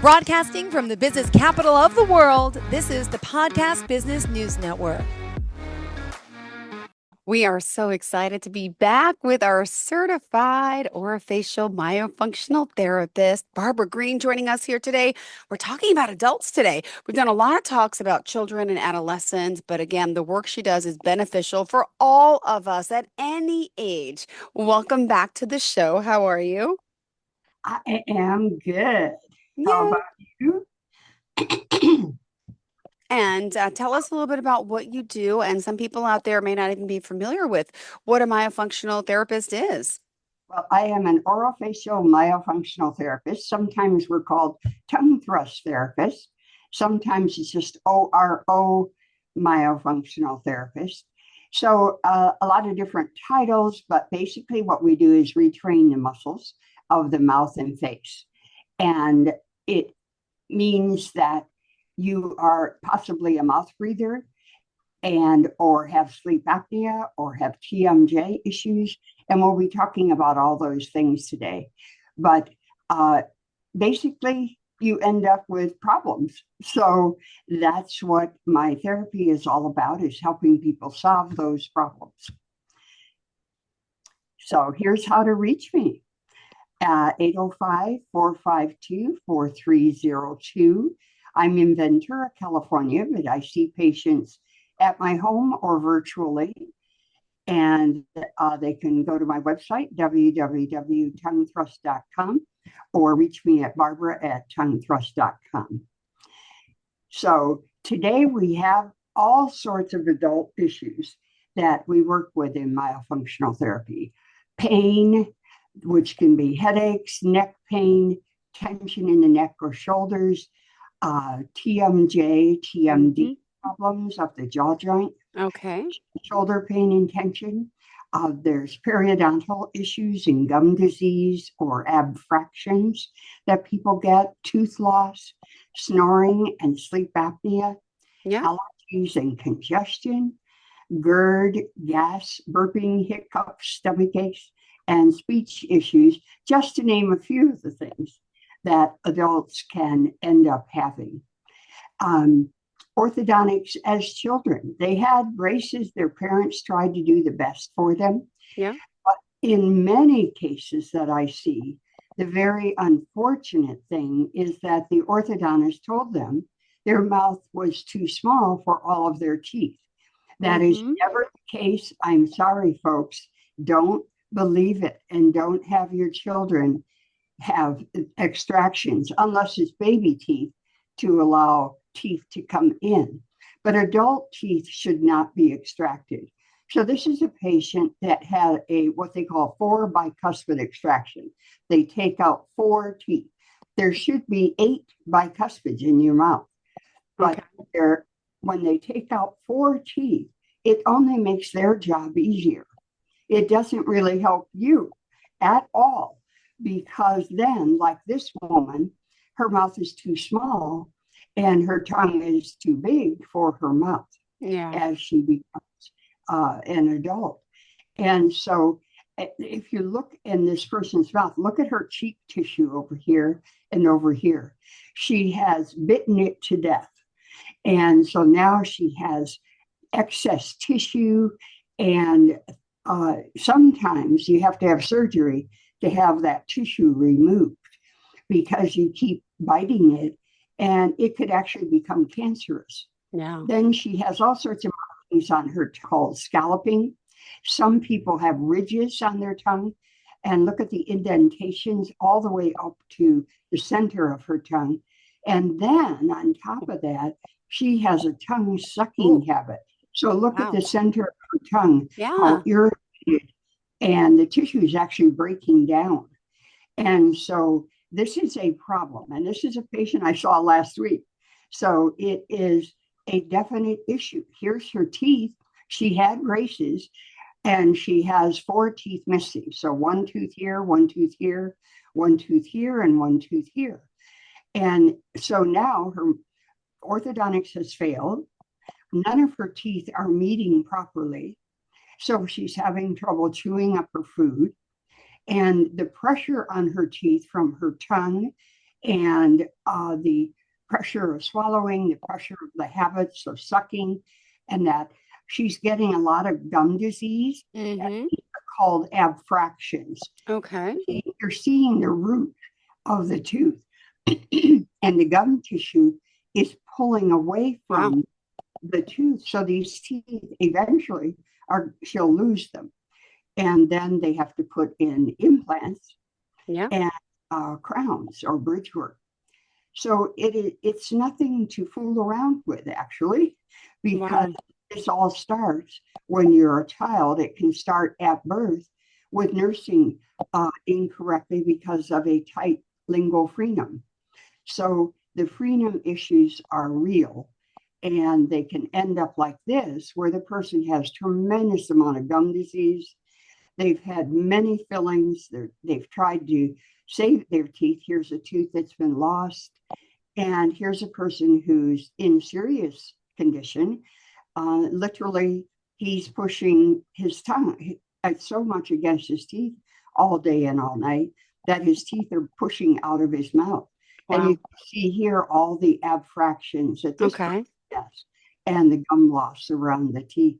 Broadcasting from the business capital of the world, this is the Podcast Business News Network. We are so excited to be back with our certified orofacial myofunctional therapist, Barbara Greene, joining us here today. We're talking about adults today. We've done a lot of talks about children and adolescents, but again, the work she does is beneficial for all of us at any age. Welcome back to the show. How are you? I am good. How Yeah. about you? And tell us a little bit about what you do. And some people out there may not even be familiar with what a myofunctional therapist is. Well, I am an orofacial myofunctional therapist. Sometimes we're called tongue thrust therapists. Sometimes it's just ORO myofunctional therapist. So a lot of different titles, but basically what we do is retrain the muscles of the mouth and face. And it means that you are possibly a mouth breather and or have sleep apnea or have TMJ issues. And we'll be talking about all those things today. But basically, you end up with problems. So that's what my therapy is all about, is helping people solve those problems. So here's how to reach me. 805-452-4302. I'm in Ventura, California, but I see patients at my home or virtually. And they can go to my website, www.tonguethrust.com, or reach me at barbara@tonguethrust.com. So today we have all sorts of adult issues that we work with in myofunctional therapy. Pain, which can be headaches, neck pain, tension in the neck or shoulders, TMJ, TMD problems of the jaw joint. Okay. Shoulder pain and tension. There's periodontal issues and gum disease or abfractions that people get, tooth loss, snoring and sleep apnea, allergies and congestion, GERD, gas, burping, hiccups, stomach aches, and speech issues, just to name a few of the things that adults can end up having. Orthodontics as children, they had braces. Their parents tried to do the best for them. Yeah. But in many cases that I see, the very unfortunate thing is that the orthodontist told them their mouth was too small for all of their teeth. That is never the case. I'm sorry, folks. Don't believe it, and don't have your children have extractions unless it's baby teeth to allow teeth to come in. But adult teeth should not be extracted. So this is a patient that had what they call 4 bicuspid extraction. They take out 4 teeth. There should be 8 bicuspids in your mouth. But when they take out 4 teeth, it only makes their job easier. It doesn't really help you at all, because then, like this woman, her mouth is too small and her tongue is too big for her mouth as she becomes an adult. And so if you look in this person's mouth, look at her cheek tissue over here and over here. She has bitten it to death. And so now she has excess tissue, and sometimes you have to have surgery to have that tissue removed because you keep biting it and it could actually become cancerous. Yeah. Then she has all sorts of things on her called scalloping. Some people have ridges on their tongue, and look at the indentations all the way up to the center of her tongue. And then on top of that, she has a tongue sucking habit. So look at the center of her tongue, how irritated, and the tissue is actually breaking down. And so this is a problem. And this is a patient I saw last week. So it is a definite issue. Here's her teeth. She had braces, and she has 4 teeth missing. So 1 tooth here, 1 tooth here, 1 tooth here, and 1 tooth here. And so now her orthodontics has failed. None of her teeth are meeting properly. So she's having trouble chewing up her food. And the pressure on her teeth from her tongue and the pressure of swallowing, the pressure of the habits of sucking, and that she's getting a lot of gum disease Mm-hmm. called abfractions. Okay. You're seeing the root of the tooth, and the gum tissue is pulling away Wow. from the tooth. So these teeth eventually she'll lose them. And then they have to put in implants Yeah. and crowns or bridge work. So it's nothing to fool around with, actually, because Wow. this all starts when you're a child. It can start at birth with nursing incorrectly because of a tight lingual frenum. So the frenum issues are real, and they can end up like this, where the person has tremendous amount of gum disease. They've had many fillings. They've tried to save their teeth. Here's a tooth that's been lost. And here's a person who's in serious condition. Literally, he's pushing his tongue so much against his teeth all day and all night that his teeth are pushing out of his mouth. Wow. And you can see here all the abfractions that this Okay. person has and the gum loss around the teeth.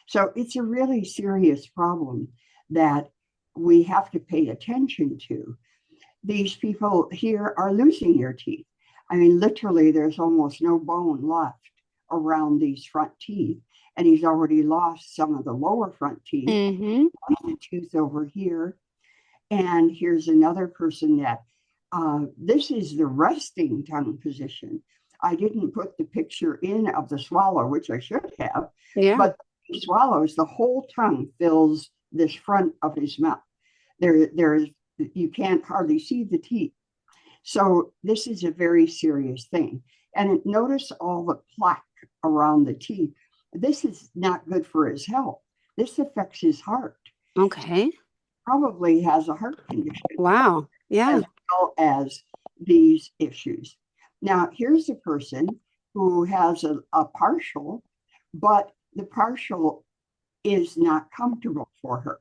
So it's a really serious problem that we have to pay attention to. These people here are losing their teeth. I mean, literally, there's almost no bone left around these front teeth. And he's already lost some of the lower front teeth, Mm-hmm. the tooth over here. And here's another person that this is the resting tongue position. I didn't put the picture in of the swallow, which I should have, Yeah. but he swallows, the whole tongue fills this front of his mouth. There's you can't hardly see the teeth. So this is a very serious thing. And notice all the plaque around the teeth. This is not good for his health. This affects his heart. Okay. Probably has a heart condition. Wow. Yeah. As well as these issues. Now, here's a person who has a partial, but the partial is not comfortable for her.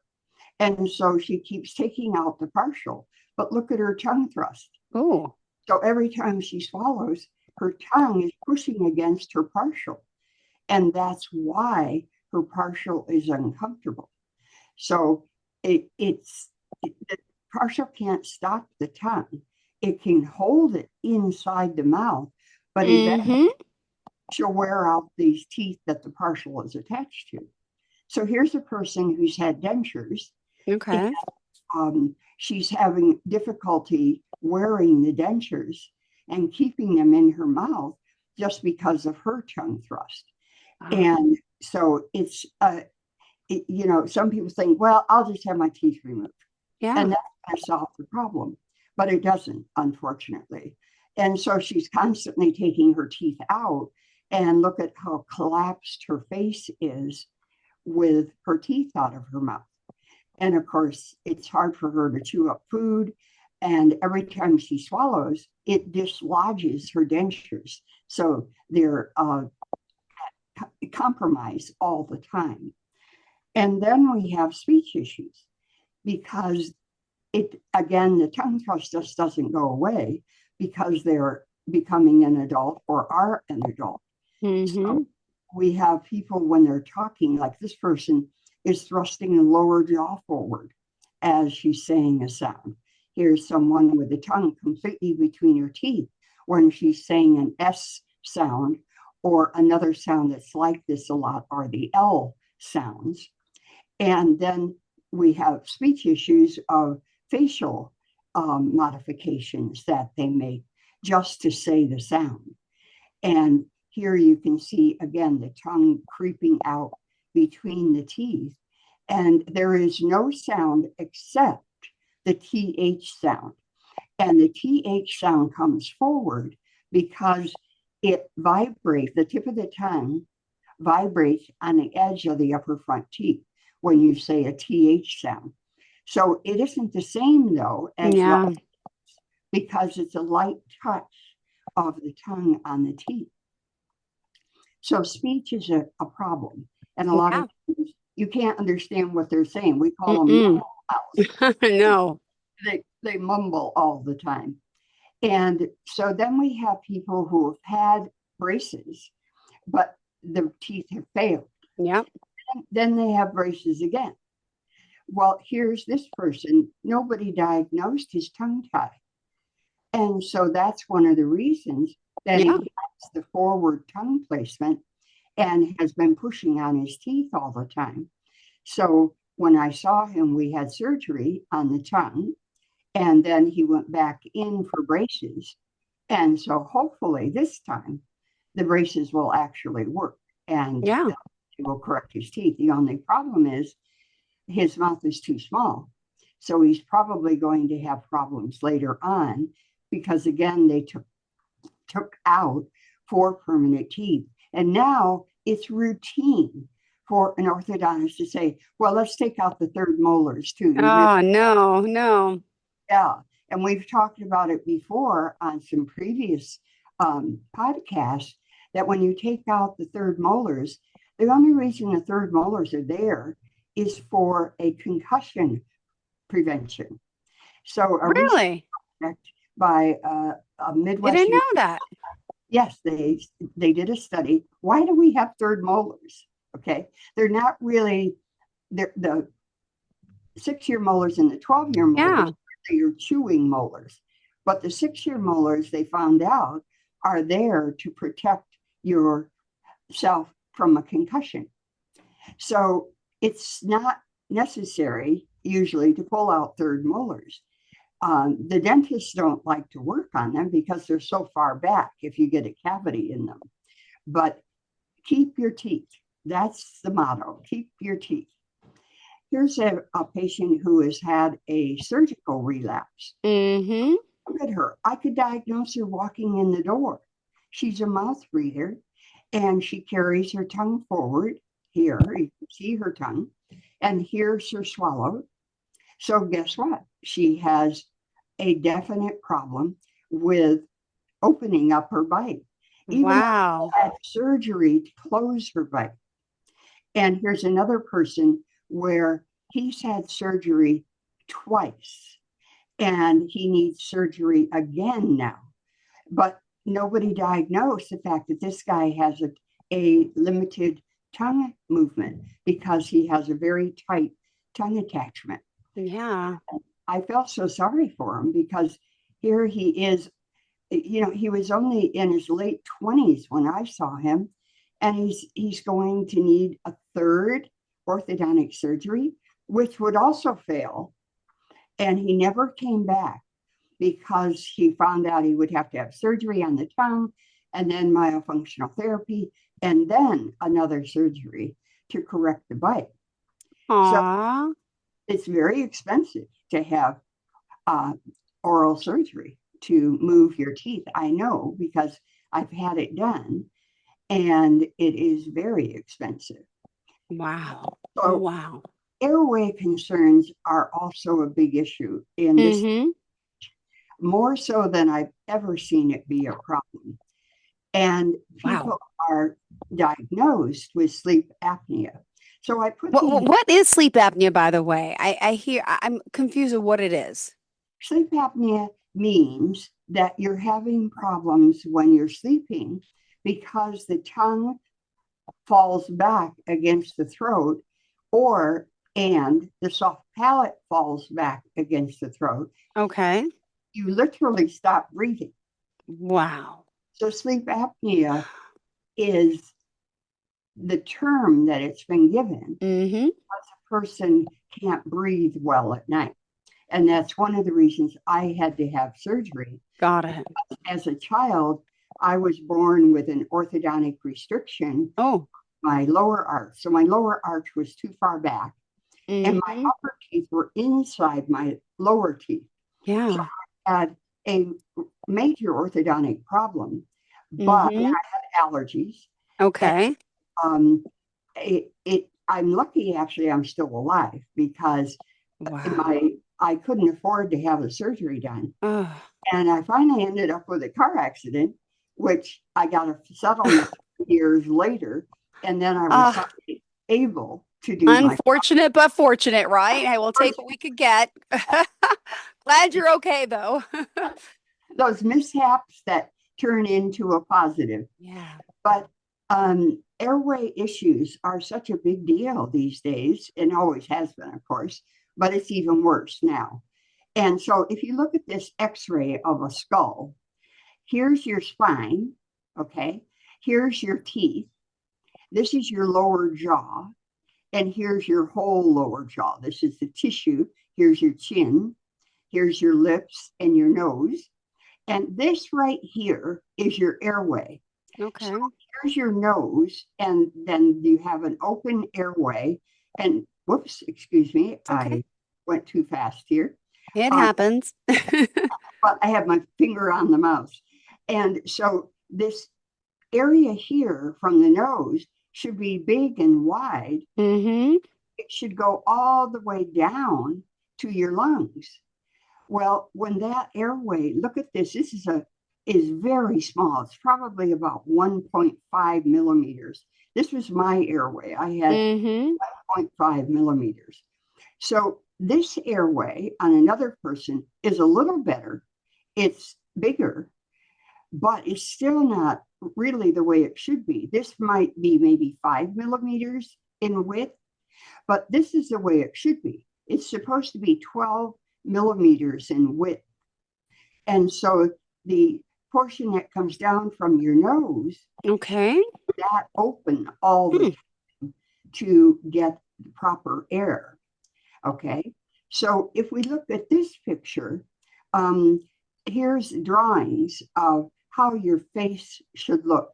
And so she keeps taking out the partial, but look at her tongue thrust. Oh. So every time she swallows, her tongue is pushing against her partial. And that's why her partial is uncomfortable. So the partial can't stop the tongue. It can hold it inside the mouth, but eventually she'll wear out these teeth that the partial is attached to. So here's a person who's had dentures. Okay. And, she's having difficulty wearing the dentures and keeping them in her mouth just because of her tongue thrust. Wow. And so it's, some people think, well, I'll just have my teeth removed. Yeah. And that's going to solve the problem. But it doesn't, unfortunately. And so she's constantly taking her teeth out, and look at how collapsed her face is with her teeth out of her mouth. And of course, it's hard for her to chew up food. And every time she swallows, it dislodges her dentures. So they're compromised all the time. And then we have speech issues because the tongue thrust just doesn't go away because they're becoming an adult or are an adult. So we have people when they're talking, like this person is thrusting the lower jaw forward as she's saying a sound. Here's someone with the tongue completely between her teeth when she's saying an S sound, or another sound that's like this a lot are the L sounds. And then we have speech issues of facial modifications that they make just to say the sound. And here you can see, again, the tongue creeping out between the teeth. And there is no sound except the TH sound. And the TH sound comes forward because it vibrates, the tip of the tongue vibrates on the edge of the upper front teeth when you say a TH sound. So it isn't the same, though, as because it's a light touch of the tongue on the teeth. So speech is a problem. And a lot of times you can't understand what they're saying. We call them mumbles. No. They mumble all the time. And so then we have people who have had braces, but the teeth have failed. Yep. Then they have braces again. Well, here's this person, nobody diagnosed his tongue tie. And so that's one of the reasons that he Yeah. has the forward tongue placement and has been pushing on his teeth all the time. So when I saw him, we had surgery on the tongue, and then he went back in for braces. And so hopefully this time the braces will actually work and Yeah. it will correct his teeth. The only problem is his mouth is too small. So he's probably going to have problems later on because, again, they took out 4 permanent teeth. And now it's routine for an orthodontist to say, well, let's take out the third molars too. Oh, no, no. Yeah. And we've talked about it before on some previous podcasts that when you take out the third molars, the only reason the third molars are there is for a concussion prevention. So a recent Really? project by a Midwest, Didn't know that. yes, they did a study. Why do we have third molars? Okay, they're not really the 6-year molars and the 12-year molars. Yeah. Your chewing molars, but the 6-year molars they found out are there to protect yourself from a concussion. So it's not necessary usually to pull out third molars. The dentists don't like to work on them because they're so far back if you get a cavity in them. But keep your teeth. That's the motto. Keep your teeth. Here's a patient who has had a surgical relapse. Mm-hmm. Look at her. I could diagnose her walking in the door. She's a mouth breather and she carries her tongue forward. Here, you can see her tongue, and here's her swallow. So guess what? She has a definite problem with opening up her bite. Even Wow. had surgery to close her bite. And here's another person where he's had surgery twice and he needs surgery again now. But nobody diagnosed the fact that this guy has a limited tongue movement because he has a very tight tongue attachment. Yeah. I felt so sorry for him because here he is, he was only in his late 20s when I saw him, and he's going to need a third orthodontic surgery, which would also fail. And he never came back because he found out he would have to have surgery on the tongue and then myofunctional therapy and then another surgery to correct the bite. Aww. So it's very expensive to have oral surgery to move your teeth. I know because I've had it done and it is very expensive. Wow. So Wow. airway concerns are also a big issue in this, Mm-hmm. more so than I've ever seen it be a problem. And people Wow. are diagnosed with sleep apnea. So I put What is sleep apnea, by the way? I'm confused with what it is. sleep apnea means that you're having problems when you're sleeping because the tongue falls back against the throat and the soft palate falls back against the throat. Okay. You literally stop breathing. Wow. So sleep apnea is the term that it's been given. Mm-hmm. A person can't breathe well at night. And that's one of the reasons I had to have surgery. Got it. As a child, I was born with an orthodontic restriction, Oh. my lower arch. So my lower arch was too far back, and my Mm-hmm. upper teeth were inside my lower teeth. So Yeah. I had a major orthodontic problem, but Mm-hmm. I had allergies. Okay. And I'm lucky actually I'm still alive because Wow. I couldn't afford to have a surgery done. Oh. And I finally ended up with a car accident, which I got a settlement years later. And then I was able to do my Unfortunate but fortunate, right? Hey, we'll take what we could get. Glad you're okay though. those mishaps that turn into a positive. Yeah. But airway issues are such a big deal these days, and always has been, of course, but it's even worse now. And so if you look at this x-ray of a skull, here's your spine, okay? Here's your teeth. This is your lower jaw, and here's your whole lower jaw. This is the tissue. Here's your chin. Here's your lips and your nose. And this right here is your airway. Okay. So here's your nose, and then you have an open airway. And whoops, excuse me, Okay. I went too fast here. It happens. But I have my finger on the mouse. And so this area here from the nose should be big and wide. Mm-hmm. It should go all the way down to your lungs. Well, when that airway, look at this, is very small. It's probably about 1.5 millimeters. This was my airway. I had 1.5 millimeters. So this airway on another person is a little better. It's bigger, but it's still not really the way it should be. This might be maybe 5 millimeters in width, but this is the way it should be. It's supposed to be 12 millimeters in width. And so the portion that comes down from your nose, Okay. that open all the time to get the proper air. Okay. So if we look at this picture, here's drawings of how your face should look.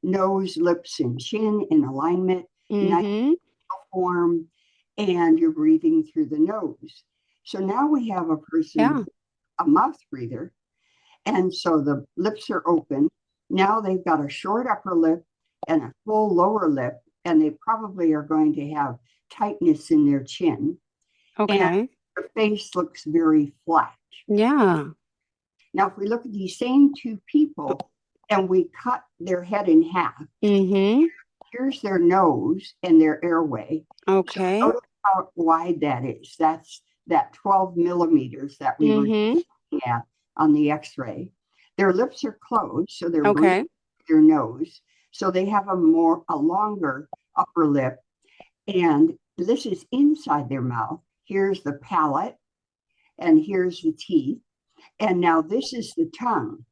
Nose, lips, and chin in alignment, nice form, and you're breathing through the nose. So now we have a person, a mouth breather, and so the lips are open. Now they've got a short upper lip and a full lower lip, and they probably are going to have tightness in their chin. Okay. And their face looks very flat. Yeah. Now, if we look at these same two people and we cut their head in half, here's their nose and their airway. Okay. So notice how wide that is. That's that 12 millimeters that we were looking at on the x-ray. Their lips are closed, so they're breathing through their nose. So they have a longer upper lip. And this is inside their mouth. Here's the palate, and here's the teeth. And now this is the tongue.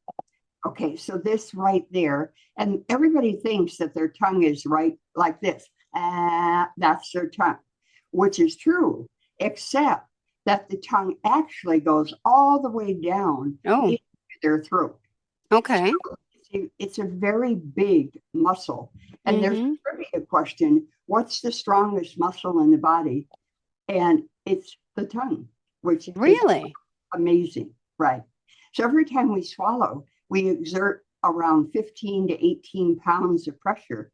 Okay, so this right there, and everybody thinks that their tongue is right like this. That's their tongue, which is true, except that the tongue actually goes all the way down into their throat. Okay. So it's a very big muscle. And there's a trivia question, what's the strongest muscle in the body? And it's the tongue, which is amazing, right? So every time we swallow, we exert around 15 to 18 pounds of pressure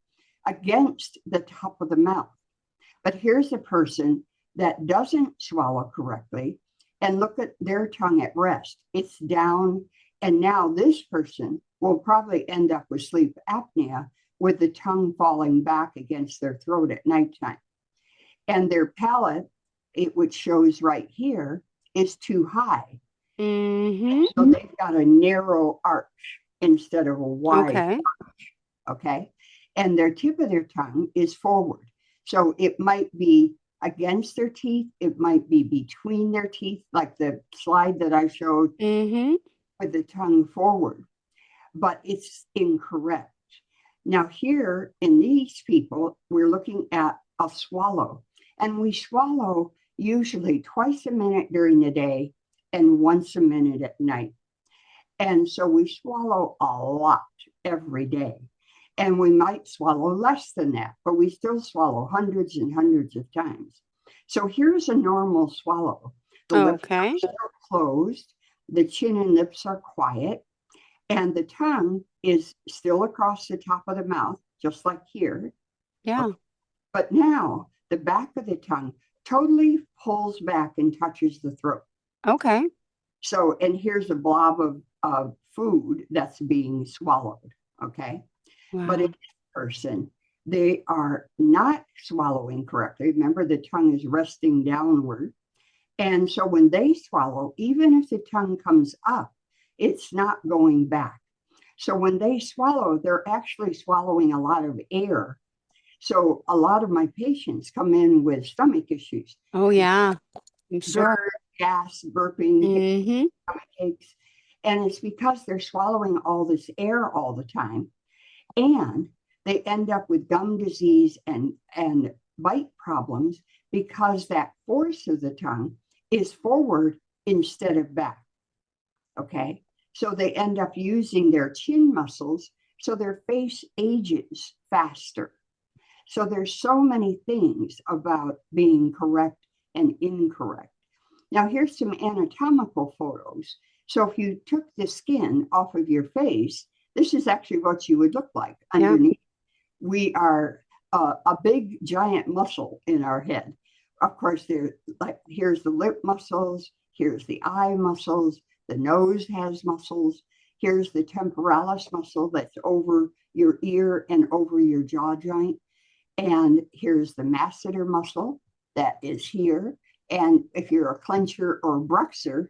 against the top of the mouth. But here's a person that doesn't swallow correctly, and look at their tongue at rest. It's down, and now this person will probably end up with sleep apnea with the tongue falling back against their throat at nighttime. And their palate, which shows right here, is too high. So they've got a narrow arch instead of a wide arch. Okay. And their tip of their tongue is forward. So it might be against their teeth. It might be between their teeth, like the slide that I showed with the tongue forward. But it's incorrect. Now here in these people, we're looking at a swallow. And we swallow usually twice a minute during the day and once a minute at night. And so we swallow a lot every day. And we might swallow less than that, but we still swallow hundreds and hundreds of times. So here's a normal swallow. The lips are closed, the chin and lips are quiet, and the tongue is still across the top of the mouth, just like here. Yeah. But now the back of the tongue totally pulls back and touches the throat. Okay. So, and here's a blob of food that's being swallowed. Okay. Wow. But in this person, they are not swallowing correctly. Remember, the tongue is resting downward. And so when they swallow, even if the tongue comes up, it's not going back. So when they swallow, they're actually swallowing a lot of air. So a lot of my patients come in with stomach issues. Oh, yeah. I'm sure. GERD, gas, burping, Mm-hmm. stomach aches. And it's because they're swallowing all this air all the time. And they end up with gum disease and bite problems because that force of the tongue is forward instead of back. Okay. So they end up using their chin muscles, so their face ages faster. So there's so many things about being correct and incorrect. Now here's some anatomical photos. So if you took the skin off of your face, this is actually what you would look like underneath. We are a big giant muscle in our head. Of course, here's the lip muscles, here's the eye muscles, the nose has muscles, here's the temporalis muscle that's over your ear and over your jaw joint, and here's the masseter muscle that is here. And if you're a clencher or bruxer,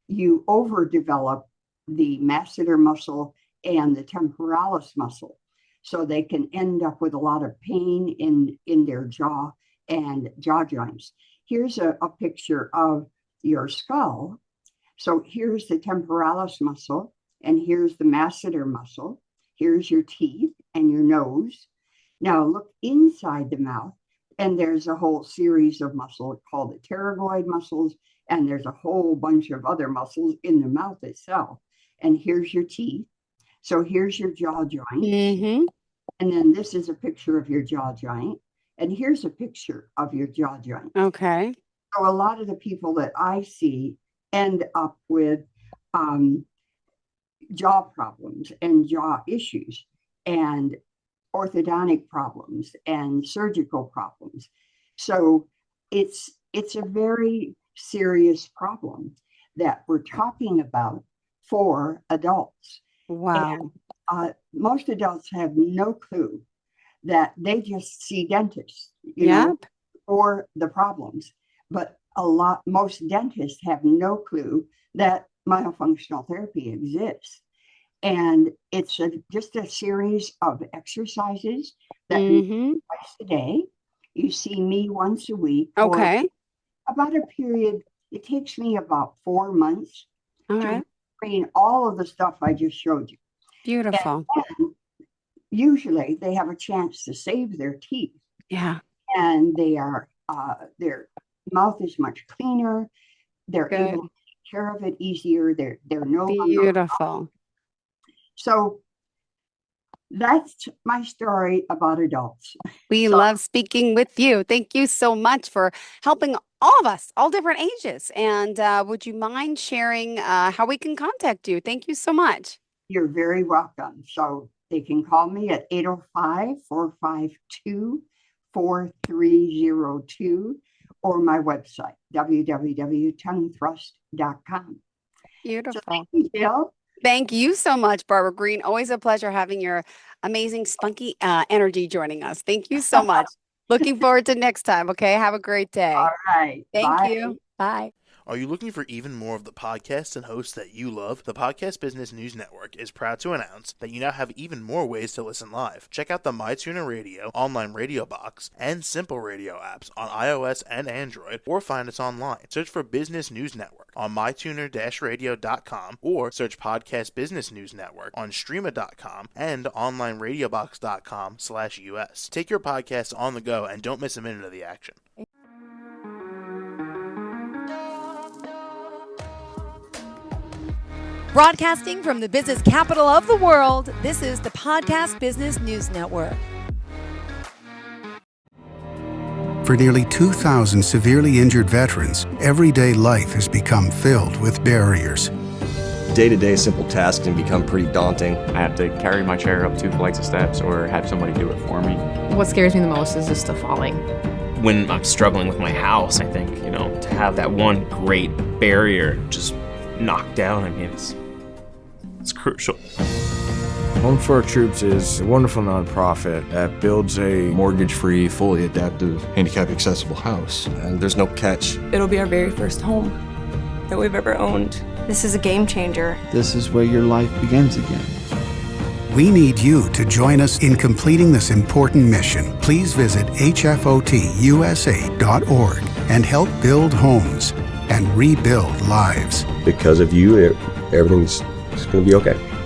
you overdevelop the masseter muscle and the temporalis muscle. So they can end up with a lot of pain in their jaw and jaw joints. Here's a picture of your skull. So here's the temporalis muscle, and here's the masseter muscle. Here's your teeth and your nose. Now look inside the mouth, and there's a whole series of muscles called the pterygoid muscles, and there's a whole bunch of other muscles in the mouth itself. And here's your teeth. So here's your jaw joint. Mm-hmm. And then this is a picture of your jaw joint. And here's a picture of your jaw joint. Okay. So a lot of the people that I see end up with jaw problems and jaw issues and orthodontic problems and surgical problems. So it's a very serious problem that we're talking about for adults. Wow. And most adults have no clue that they just see dentists, for the problems. But most dentists have no clue that myofunctional therapy exists. And it's just a series of exercises that we do twice a day. You see me once a week. Okay. For about a period, it takes me about 4 months Okay. to train all of the stuff I just showed you. Beautiful. And usually they have a chance to save their teeth. Yeah. And their mouth is much cleaner. They're able to take care of it easier. They're no longer. Beautiful. So that's my story about adults. We love speaking with you. Thank you so much for helping all of us, all different ages. And would you mind sharing how we can contact you? Thank you so much. You're very welcome. So they can call me at 805-452-4302 or my website, www.tonguethrust.com. Beautiful. So thank you, Jill. Thank you so much, Barbara Greene. Always a pleasure having your amazing spunky energy joining us. Thank you so much. Looking forward to next time. Okay. Have a great day. All right. Thank Bye. you. Bye. Are you looking for even more of the podcasts and hosts that you love? The Podcast Business News Network is proud to announce that you now have even more ways to listen live. Check out the MyTuner Radio, online radio box, and Simple Radio apps on iOS and Android, or find us online. Search for Business News Network on mytuner-radio.com, or search Podcast Business News Network on streama.com and onlineradiobox.com/US. Take your podcast on the go and don't miss a minute of the action. Broadcasting from the business capital of the world, this is the Podcast Business News Network. For nearly 2,000 severely injured veterans, everyday life has become filled with barriers. Day-to-day simple tasks can become pretty daunting. I have to carry my chair up 2 flights of steps or have somebody do it for me. What scares me the most is just the falling. When I'm struggling with my house, I think, to have that one great barrier just knocked down, it's crucial. Home for Our Troops is a wonderful nonprofit that builds a mortgage-free, fully adaptive, handicap-accessible house. And there's no catch. It'll be our very first home. that we've ever owned. This is a game changer. This is where your life begins again. We need you to join us in completing this important mission. Please visit hfotusa.org and help build homes and rebuild lives. Because of you, everything's going to be okay.